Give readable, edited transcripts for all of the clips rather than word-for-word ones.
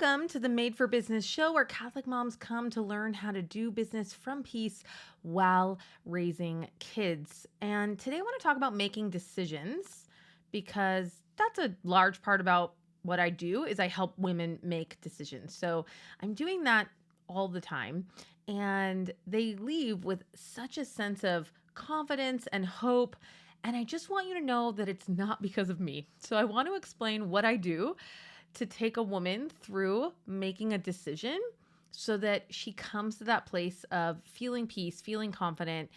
Welcome to the Made for Business show where Catholic moms come to learn how to do business from peace while raising kids. And today I want to talk about making decisions because that's a large part about what I do is I help women make decisions. So I'm doing that all the time and they leave with such a sense of confidence and hope. And I just want you to know that it's not because of me. So I want to explain what I do to take a woman through making a decision so that she comes to that place of feeling peace, feeling confident,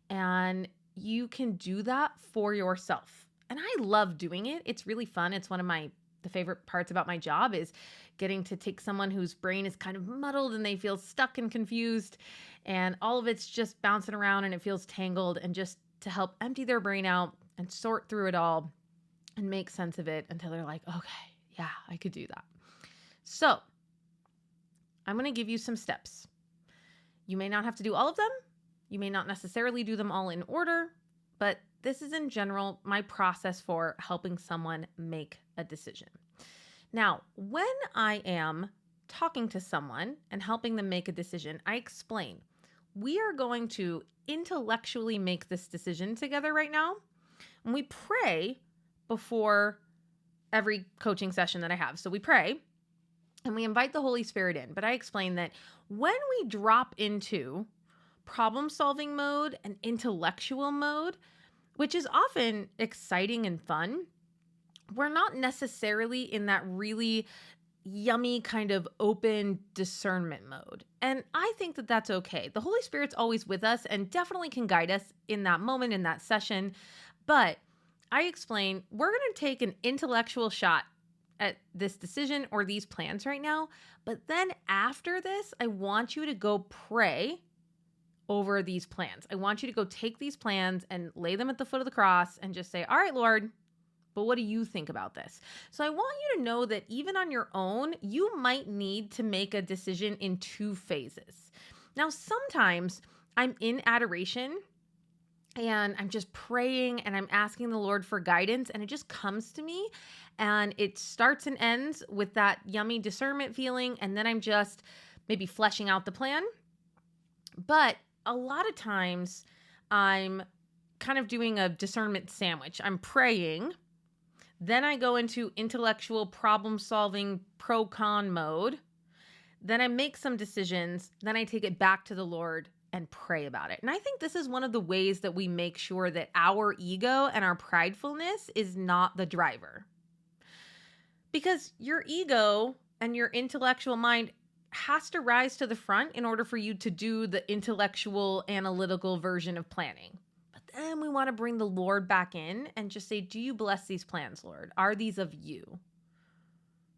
and you can do that for yourself. And I love doing it. It's really fun. It's one of the favorite parts about my job is getting to take someone whose brain is kind of muddled and they feel stuck and confused and all of it's just bouncing around and it feels tangled, and just to help empty their brain out and sort through it all and make sense of it until they're like, okay, yeah, I could do that. So I'm going to give you some steps. You may not have to do all of them. You may not necessarily do them all in order, but this is in general my process for helping someone make a decision. Now, when I am talking to someone and helping them make a decision, I explain, we are going to intellectually make this decision together right now. And we pray before every coaching session that I have. So we pray and we invite the Holy Spirit in. But I explain that when we drop into problem-solving mode and intellectual mode, which is often exciting and fun, we're not necessarily in that really yummy kind of open discernment mode. And I think that that's okay. The Holy Spirit's always with us and definitely can guide us in that moment, in that session. But I explain, we're going to take an intellectual shot at this decision or these plans right now. But then after this, I want you to go pray over these plans. I want you to go take these plans and lay them at the foot of the cross and just say, all right, Lord, but what do you think about this? So I want you to know that even on your own, you might need to make a decision in two phases. Now, sometimes I'm in adoration and I'm just praying and I'm asking the Lord for guidance, and it just comes to me and it starts and ends with that yummy discernment feeling. And then I'm just maybe fleshing out the plan. But a lot of times I'm kind of doing a discernment sandwich. I'm praying. Then I go into intellectual problem-solving pro-con mode. Then I make some decisions. Then I take it back to the Lord and pray about it. And I think this is one of the ways that we make sure that our ego and our pridefulness is not the driver. Because your ego and your intellectual mind has to rise to the front in order for you to do the intellectual, analytical version of planning. Then we want to bring the Lord back in and just say, do you bless these plans, Lord? Are these of you?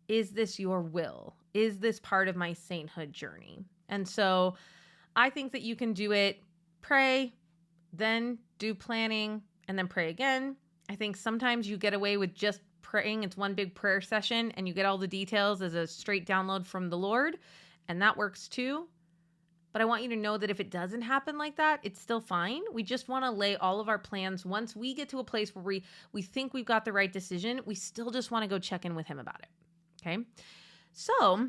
Is this your will? Is this part of my sainthood journey? And so I think that you can do it, pray, then do planning, and then pray again. I think sometimes you get away with just praying. It's one big prayer session and you get all the details as a straight download from the Lord, and that works too. But I want you to know that if it doesn't happen like that, it's still fine. We just want to lay all of our plans. Once we get to a place where we think we've got the right decision, we still just want to go check in with him about it. Okay. So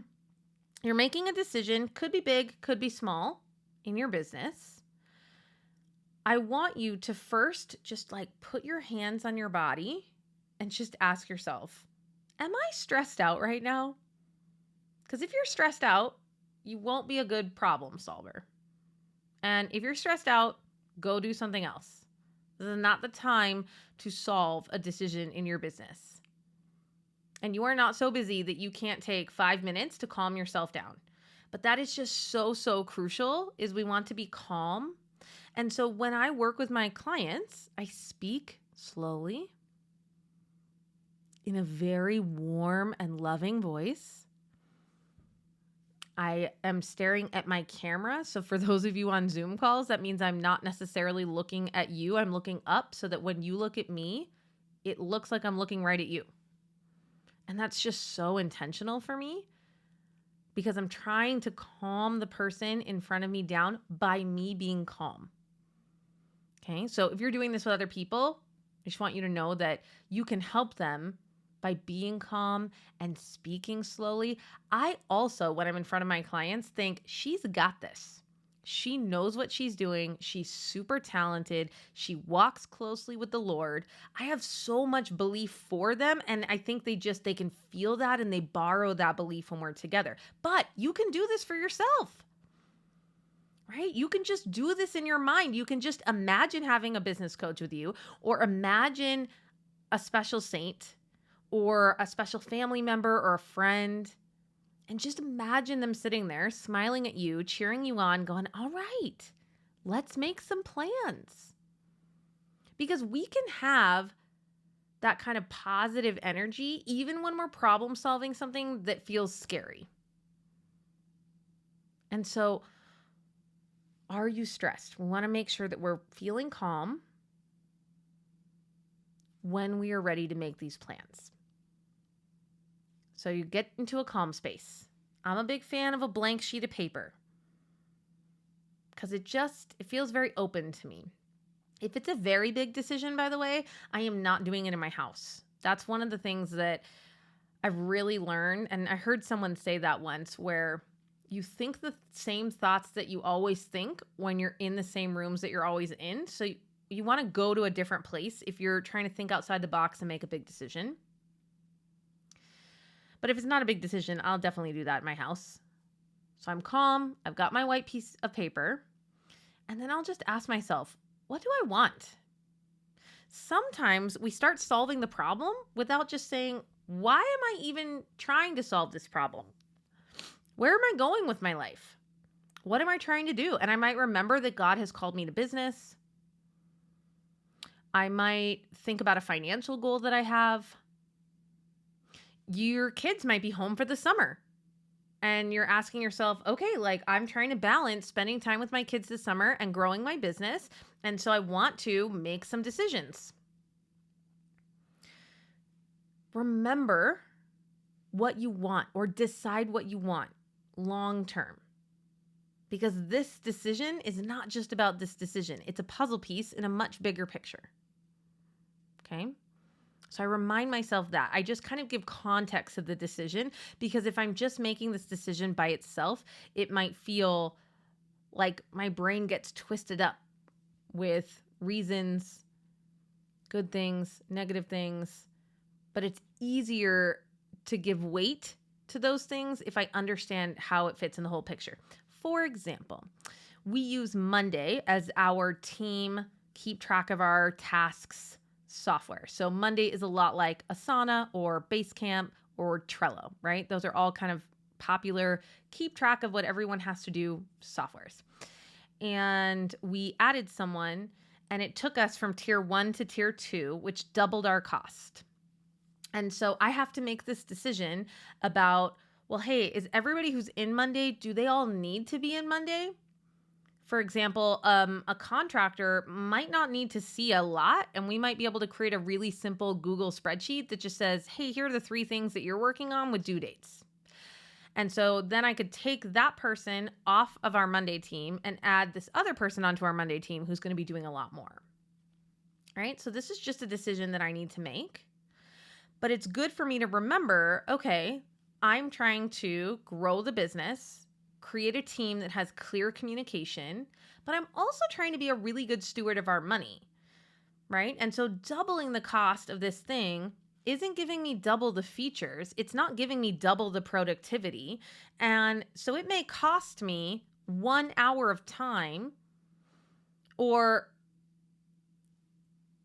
you're making a decision, could be big, could be small in your business. I want you to first just put your hands on your body and just ask yourself, am I stressed out right now? Because if you're stressed out, you won't be a good problem solver. And if you're stressed out, go do something else. This is not the time to solve a decision in your business. And you are not so busy that you can't take 5 minutes to calm yourself down. But that is just so crucial, is we want to be calm. And so when I work with my clients, I speak slowly in a very warm and loving voice. I am staring at my camera. So for those of you on Zoom calls, that means I'm not necessarily looking at you. I'm looking up so that when you look at me, it looks like I'm looking right at you. And that's just so intentional for me because I'm trying to calm the person in front of me down by me being calm. Okay. So if you're doing this with other people, I just want you to know that you can help them by being calm and speaking slowly. I also, when I'm in front of my clients, think she's got this. She knows what she's doing. She's super talented. She walks closely with the Lord. I have so much belief for them. And I think they can feel that and they borrow that belief when we're together. But you can do this for yourself, right? You can just do this in your mind. You can just imagine having a business coach with you, or imagine a special saint or a special family member or a friend. And just imagine them sitting there smiling at you, cheering you on, going, all right, let's make some plans. Because we can have that kind of positive energy even when we're problem solving something that feels scary. And so, are you stressed? We want to make sure that we're feeling calm when we are ready to make these plans. So you get into a calm space. I'm a big fan of a blank sheet of paper because it feels very open to me. If it's a very big decision, by the way, I am not doing it in my house. That's one of the things that I've really learned. And I heard someone say that once, where you think the same thoughts that you always think when you're in the same rooms that you're always in. So you want to go to a different place if you're trying to think outside the box and make a big decision. But if it's not a big decision, I'll definitely do that in my house. So I'm calm. I've got my white piece of paper. And then I'll just ask myself, what do I want? Sometimes we start solving the problem without just saying, why am I even trying to solve this problem? Where am I going with my life? What am I trying to do? And I might remember that God has called me to business. I might think about a financial goal that I have. Your kids might be home for the summer and you're asking yourself, okay, like I'm trying to balance spending time with my kids this summer and growing my business. And so I want to make some decisions. Remember what you want, or decide what you want long term. Because this decision is not just about this decision. It's a puzzle piece in a much bigger picture. Okay? So I remind myself that. I just kind of give context to the decision, because if I'm just making this decision by itself, it might feel like my brain gets twisted up with reasons, good things, negative things. But it's easier to give weight to those things if I understand how it fits in the whole picture. For example, we use Monday as our team keep track of our tasks software. So Monday is a lot like Asana or Basecamp or Trello, right? Those are all kind of popular keep track of what everyone has to do softwares. And we added someone, and it took us from tier 1 to tier 2, which doubled our cost. And so I have to make this decision about, well, hey, is everybody who's in Monday, do they all need to be in Monday? For example, a contractor might not need to see a lot, and we might be able to create a really simple Google spreadsheet that just says, hey, here are the 3 things that you're working on with due dates. And so then I could take that person off of our Monday team and add this other person onto our Monday team who's going to be doing a lot more. All right? So this is just a decision that I need to make. But it's good for me to remember, okay, I'm trying to grow the business, create a team that has clear communication, but I'm also trying to be a really good steward of our money, right? And so doubling the cost of this thing isn't giving me double the features. It's not giving me double the productivity. And so it may cost me 1 hour of time, or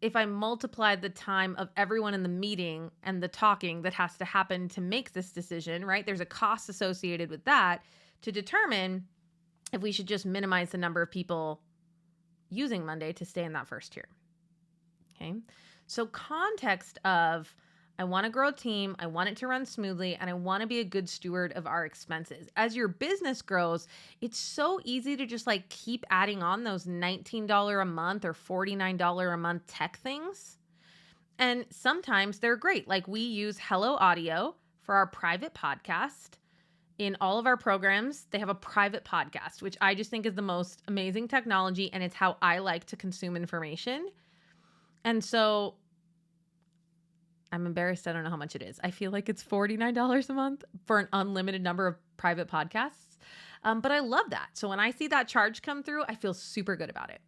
if I multiply the time of everyone in the meeting and the talking that has to happen to make this decision, right? There's a cost associated with that to determine if we should just minimize the number of people using Monday to stay in that first tier. Okay. So context of, I want to grow a team, I want it to run smoothly, and I want to be a good steward of our expenses. As your business grows, it's so easy to just like keep adding on those $19 a month or $49 a month tech things. And sometimes they're great. Like we use Hello Audio for our private podcast. In all of our programs, they have a private podcast, which I just think is the most amazing technology, and it's how I like to consume information. And so I'm embarrassed. I don't know how much it is. I feel like it's $49 a month for an unlimited number of private podcasts. But I love that. So when I see that charge come through, I feel super good about it.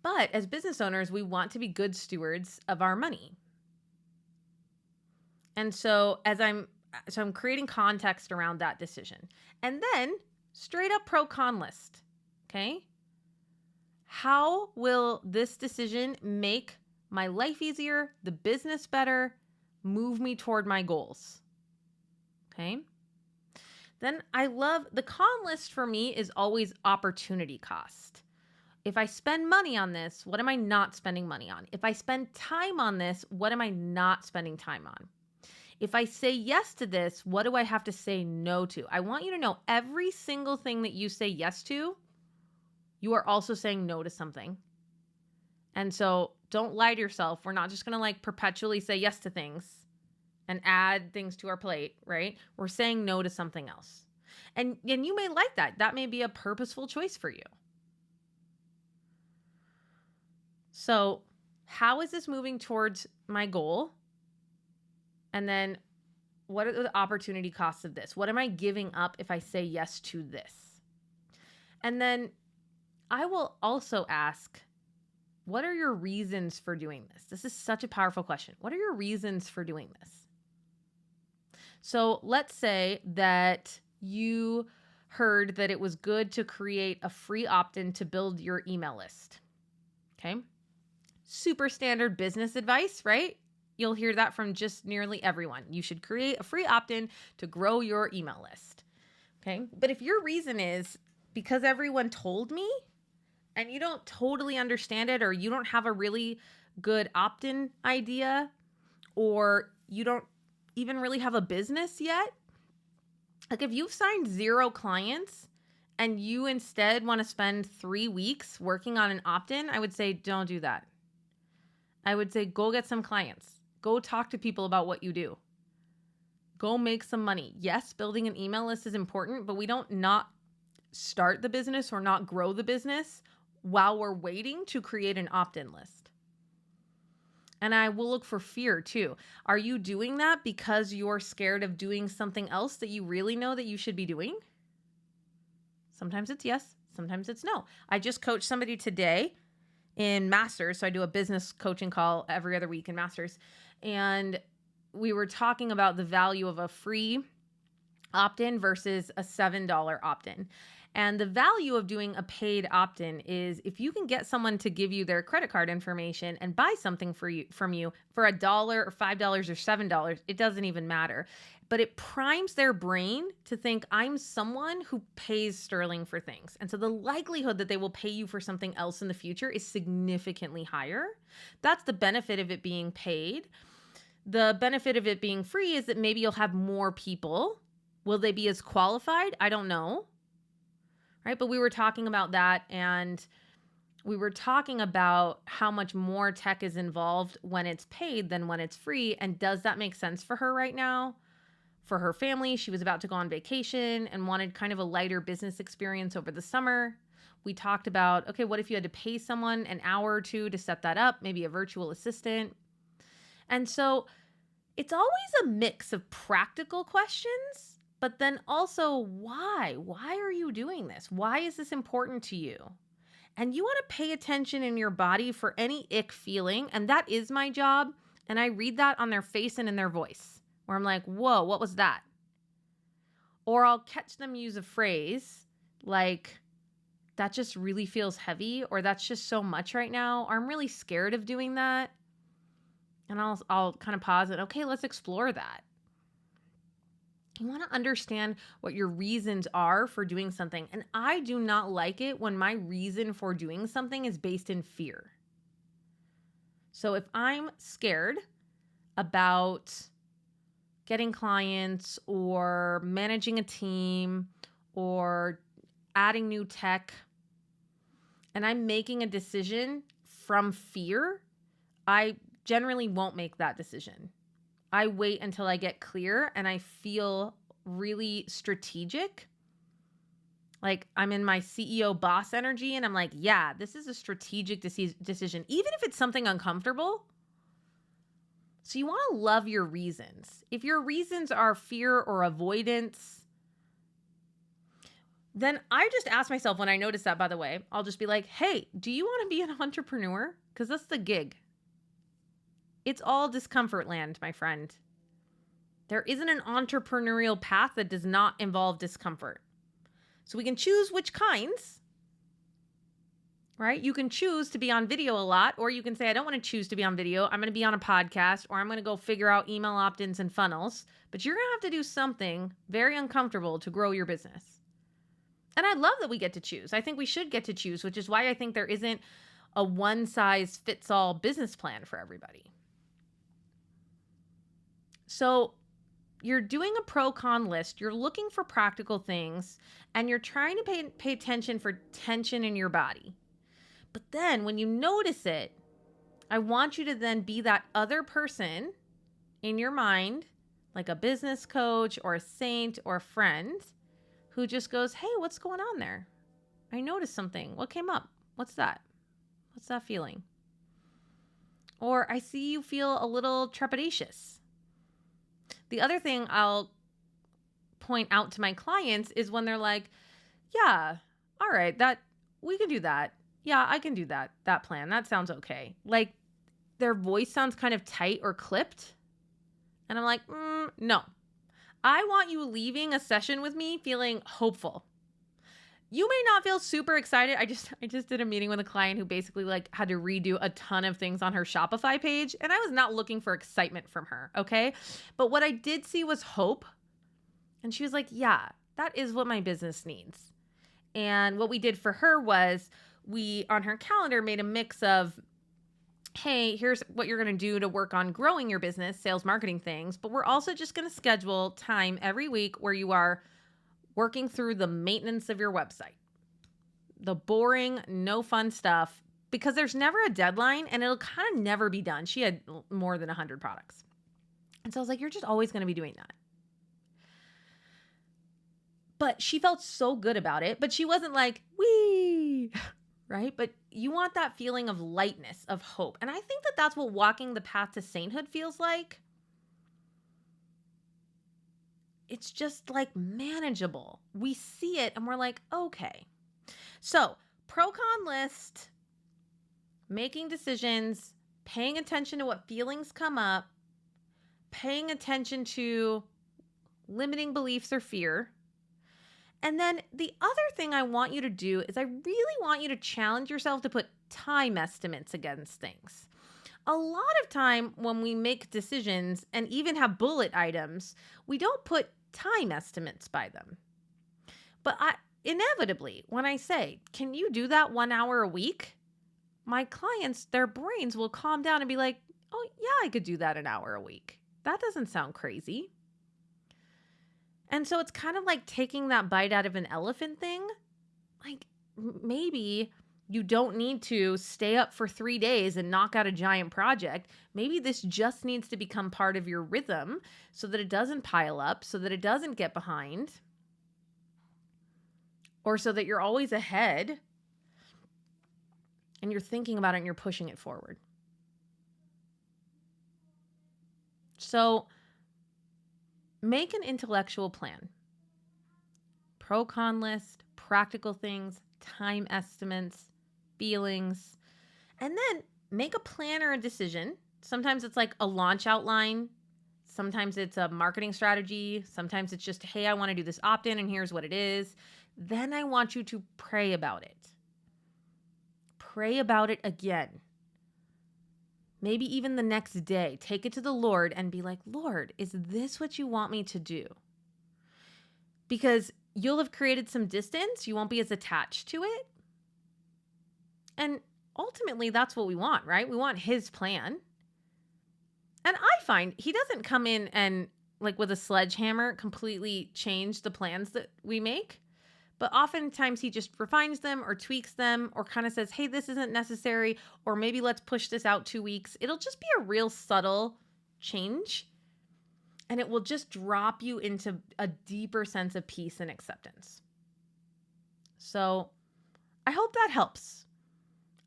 But as business owners, we want to be good stewards of our money. And so I'm creating context around that decision. And then straight up pro con list. Okay? How will this decision make my life easier, the business better, move me toward my goals? Okay? Then I love the con list for me is always opportunity cost. If I spend money on this, what am I not spending money on? If I spend time on this, what am I not spending time on? If I say yes to this, what do I have to say no to? I want you to know every single thing that you say yes to, you are also saying no to something. And so don't lie to yourself. We're not just going to like perpetually say yes to things and add things to our plate, right? We're saying no to something else. And you may like that. That may be a purposeful choice for you. So how is this moving towards my goal? And then what are the opportunity costs of this? What am I giving up if I say yes to this? And then I will also ask, what are your reasons for doing this? This is such a powerful question. What are your reasons for doing this? So let's say that you heard that it was good to create a free opt-in to build your email list. Okay. Super standard business advice, right? You'll hear that from just nearly everyone. You should create a free opt-in to grow your email list. Okay. But if your reason is because everyone told me and you don't totally understand it, or you don't have a really good opt-in idea, or you don't even really have a business yet, like if you've signed 0 clients and you instead want to spend 3 weeks working on an opt-in, I would say don't do that. I would say go get some clients. Go talk to people about what you do. Go make some money. Yes, building an email list is important, but we don't not start the business or not grow the business while we're waiting to create an opt-in list. And I will look for fear too. Are you doing that because you're scared of doing something else that you really know that you should be doing? Sometimes it's yes, sometimes it's no. I just coached somebody today in Masters. So I do a business coaching call every other week in Masters. And we were talking about the value of a free opt-in versus a $7 opt-in. And the value of doing a paid opt-in is if you can get someone to give you their credit card information and buy something from you for $1 or $5 or $7, it doesn't even matter. But it primes their brain to think I'm someone who pays sterling for things. And so the likelihood that they will pay you for something else in the future is significantly higher. That's the benefit of it being paid. The benefit of it being free is that maybe you'll have more people. Will they be as qualified? I don't know. Right? But we were talking about that, and we were talking about how much more tech is involved when it's paid than when it's free. And does that make sense for her right now? For her family, she was about to go on vacation and wanted kind of a lighter business experience over the summer. We talked about, okay, what if you had to pay someone an hour or two to set that up, maybe a virtual assistant? And so it's always a mix of practical questions, but then also why? Why are you doing this? Why is this important to you? And you want to pay attention in your body for any ick feeling. And that is my job. And I read that on their face and in their voice, where I'm like, whoa, what was that? Or I'll catch them use a phrase like, that just really feels heavy, or that's just so much right now, or I'm really scared of doing that. And I'll kind of pause and, okay, let's explore that. You want to understand what your reasons are for doing something. And I do not like it when my reason for doing something is based in fear. So if I'm scared about getting clients or managing a team or adding new tech, and I'm making a decision from fear, I generally won't make that decision. I wait until I get clear and I feel really strategic. Like I'm in my CEO boss energy and I'm like, yeah, this is a strategic decision. Even if it's something uncomfortable, So you want to love your reasons. If your reasons are fear or avoidance, then I just ask myself when I notice that, by the way, I'll just be like, hey, do you want to be an entrepreneur? Because that's the gig. It's all discomfort land, my friend. There isn't an entrepreneurial path that does not involve discomfort. So we can choose which kinds, right? You can choose to be on video a lot, or you can say, I don't want to choose to be on video. I'm going to be on a podcast, or I'm going to go figure out email opt-ins and funnels. But you're going to have to do something very uncomfortable to grow your business. And I love that we get to choose. I think we should get to choose, which is why I think there isn't a one-size-fits-all business plan for everybody. So you're doing a pro-con list. You're looking for practical things, and you're trying to pay attention for tension in your body. But then when you notice it, I want you to then be that other person in your mind, like a business coach or a saint or a friend, who just goes, hey, what's going on there? I noticed something. What came up? What's that? What's that feeling? Or I see you feel a little trepidatious. The other thing I'll point out to my clients is when they're like, yeah, all right, we can do that. Yeah, I can do that plan. That sounds okay. Like their voice sounds kind of tight or clipped. And I'm like, no. I want you leaving a session with me feeling hopeful. You may not feel super excited. I just did a meeting with a client who basically had to redo a ton of things on her Shopify page, and I was not looking for excitement from her, okay? But what I did see was hope. And she was like, yeah, that is what my business needs. And what we did for her was we, on her calendar, made a mix of, hey, here's what you're going to do to work on growing your business, sales, marketing things. But we're also just going to schedule time every week where you are working through the maintenance of your website. The boring, no fun stuff, because there's never a deadline and it'll kind of never be done. She had more than 100 products. And so I was like, you're just always going to be doing that. But she felt so good about it, but she wasn't like, wee, right? But you want that feeling of lightness, of hope. And I think that that's what walking the path to sainthood feels like. It's just like manageable. We see it and we're like, okay. So pro-con list, making decisions, paying attention to what feelings come up, paying attention to limiting beliefs or fear. And then the other thing I want you to do is I really want you to challenge yourself to put time estimates against things. A lot of time when we make decisions and even have bullet items, we don't put time estimates by them. But inevitably, when I say, can you do that 1 hour a week? My clients, their brains will calm down and be like, oh yeah, I could do that an hour a week. That doesn't sound crazy. And so it's kind of like taking that bite out of an elephant thing. Like maybe you don't need to stay up for 3 days and knock out a giant project. Maybe this just needs to become part of your rhythm so that it doesn't pile up, so that it doesn't get behind, or so that you're always ahead and you're thinking about it and you're pushing it forward. So make an intellectual plan. Pro-con list, practical things, time estimates, feelings, and then make a plan or a decision. Sometimes it's like a launch outline. Sometimes it's a marketing strategy. Sometimes it's just, hey, I want to do this opt-in and here's what it is. Then I want you to pray about it. Pray about it again. Maybe even the next day, take it to the Lord and be like, Lord, is this what you want me to do? Because you'll have created some distance. You won't be as attached to it. And ultimately, that's what we want, right? We want his plan. And I find he doesn't come in and like with a sledgehammer completely change the plans that we make. But oftentimes he just refines them or tweaks them or kind of says, hey, this isn't necessary, or maybe let's push this out 2 weeks. It'll just be a real subtle change, and it will just drop you into a deeper sense of peace and acceptance. So I hope that helps.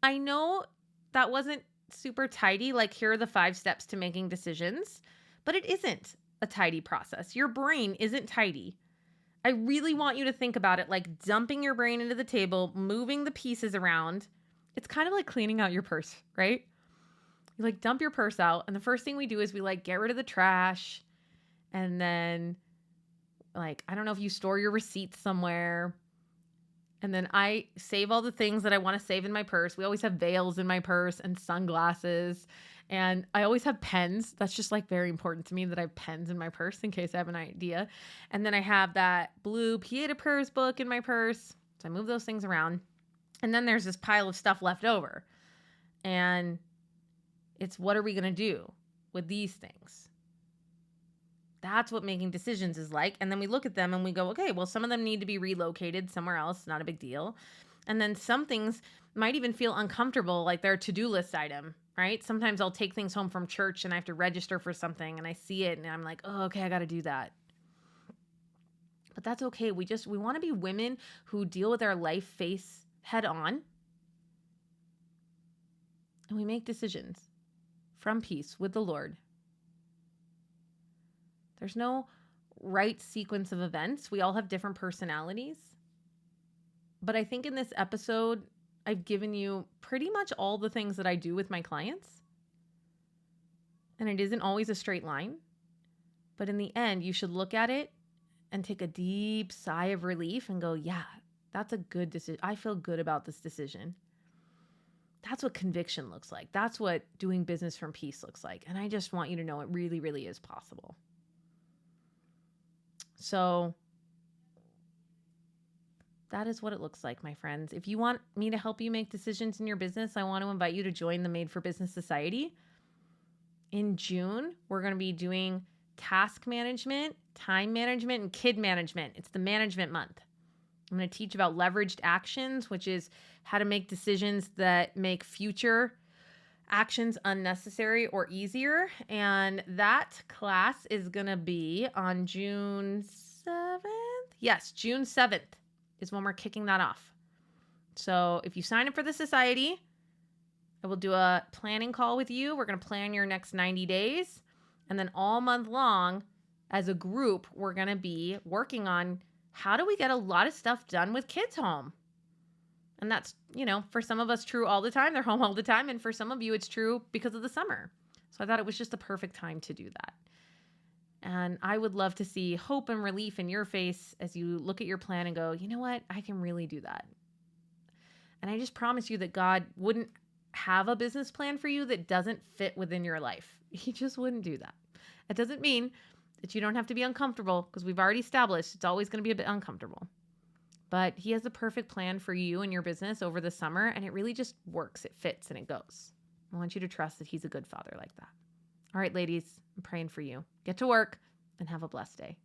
I know that wasn't super tidy, like here are the 5 steps to making decisions, but it isn't a tidy process. Your brain isn't tidy. I really want you to think about it like dumping your brain into the table, moving the pieces around. It's kind of like cleaning out your purse, right? You like dump your purse out, and the first thing we do is we like get rid of the trash, and then like, I don't know if you store your receipts somewhere. And then I save all the things that I want to save in my purse. We always have veils in my purse and sunglasses. And I always have pens. That's just like very important to me that I have pens in my purse in case I have an idea. And then I have that blue Pieta Prayers book in my purse. So I move those things around. And then there's this pile of stuff left over. And it's what are we going to do with these things? That's what making decisions is like. And then we look at them and we go, okay, well, some of them need to be relocated somewhere else. Not a big deal. And then some things might even feel uncomfortable, like they're a to-do list item, right? Sometimes I'll take things home from church and I have to register for something and I see it and I'm like, oh, okay, I got to do that. But that's okay. We want to be women who deal with our life face head on. And we make decisions from peace with the Lord. There's no right sequence of events. We all have different personalities. But I think in this episode, I've given you pretty much all the things that I do with my clients. And it isn't always a straight line. But in the end, you should look at it and take a deep sigh of relief and go, yeah, that's a good decision. I feel good about this decision. That's what conviction looks like. That's what doing business from peace looks like. And I just want you to know it really, really is possible. So that is what it looks like, my friends. If you want me to help you make decisions in your business, I want to invite you to join the Made for Business Society. In June, we're going to be doing task management, time management, and kid management. It's the management month. I'm going to teach about leveraged actions, which is how to make decisions that make future actions unnecessary or easier. And that class is going to be on June 7th. Yes, June 7th is when we're kicking that off. So if you sign up for the society, I will do a planning call with you. We're going to plan your next 90 days. And then all month long, as a group, we're going to be working on how do we get a lot of stuff done with kids home? And that's, for some of us true all the time. They're home all the time. And for some of you, it's true because of the summer. So I thought it was just the perfect time to do that. And I would love to see hope and relief in your face as you look at your plan and go, you know what? I can really do that. And I just promise you that God wouldn't have a business plan for you that doesn't fit within your life. He just wouldn't do that. It doesn't mean that you don't have to be uncomfortable, because we've already established it's always going to be a bit uncomfortable. But he has the perfect plan for you and your business over the summer, and it really just works. It fits and it goes. I want you to trust that he's a good father like that. All right, ladies, I'm praying for you. Get to work and have a blessed day.